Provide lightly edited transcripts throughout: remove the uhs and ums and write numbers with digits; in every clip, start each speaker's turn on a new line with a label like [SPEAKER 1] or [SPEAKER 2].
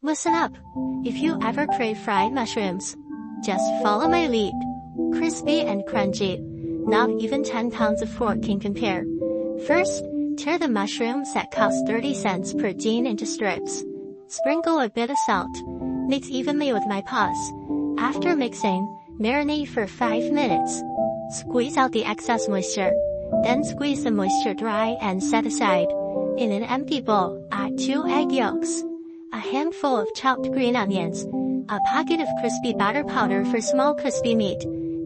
[SPEAKER 1] Listen up. If you ever crave fried mushrooms, just follow my lead. Crispy and crunchy. Not even 10 pounds of pork can compare. First, tear the mushrooms that cost 30 cents per tin into strips. Sprinkle a bit of salt. Mix evenly with my paws. After mixing, marinate for 5 minutes. Squeeze out the excess moisture. Then squeeze the moisture dry and set aside. In an empty bowl, add 2 egg yolks, a handful of chopped green onions, a pocket of crispy batter powder for small crispy meat.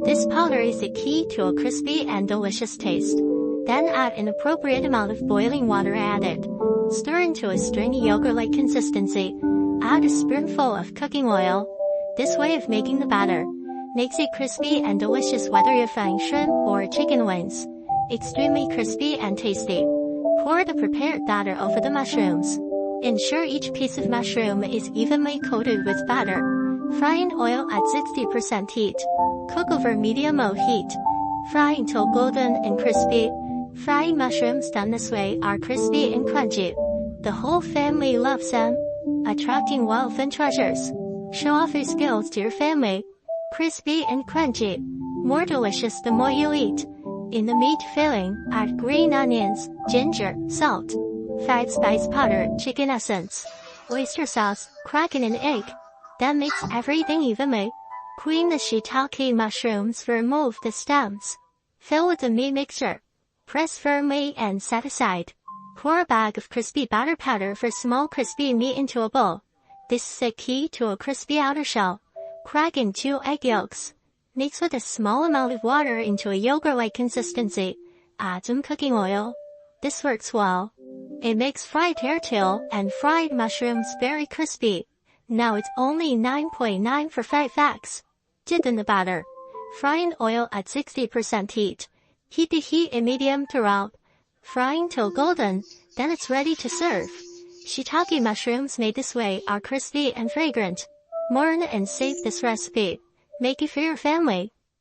[SPEAKER 1] This powder is the key to a crispy and delicious taste. Then add an appropriate amount of boiling water added. Stir into a stringy yogurt-like consistency. Add a spoonful of cooking oil. This way of making the batter makes it crispy and delicious whether you're frying shrimp or chicken wings. Extremely crispy and tasty. Pour the prepared batter over the mushrooms. Ensure each piece of mushroom is evenly coated with batter. Fry in oil at 60% heat. Cook over medium-low heat. Fry until golden and crispy. Fried mushrooms done this way are crispy and crunchy. The whole family loves them, attracting wealth and treasures. Show off your skills to your family. Crispy and crunchy. More delicious the more you eat. In the meat filling, add green onions, ginger, salt, 5 spice powder, chicken essence, oyster sauce, crack in an egg. Then mix everything evenly. Clean the shiitake mushrooms to remove the stems. Fill with the meat mixture. Press firmly and set aside. Pour a bag of crispy batter powder for small crispy meat into a bowl. This is the key to a crispy outer shell. Crack in 2 egg yolks. Mix with a small amount of water into a yogurt-like consistency. Add some cooking oil. This works well. It makes fried tortilla and fried mushrooms very crispy. Now it's only 9.9 for 5 eggs. Dip in the batter. Fry in oil at 60% heat. Heat the heat in medium to low. Fry until golden, then it's ready to serve. Shiitake mushrooms made this way are crispy and fragrant. Learn and save this recipe. Make it for your family.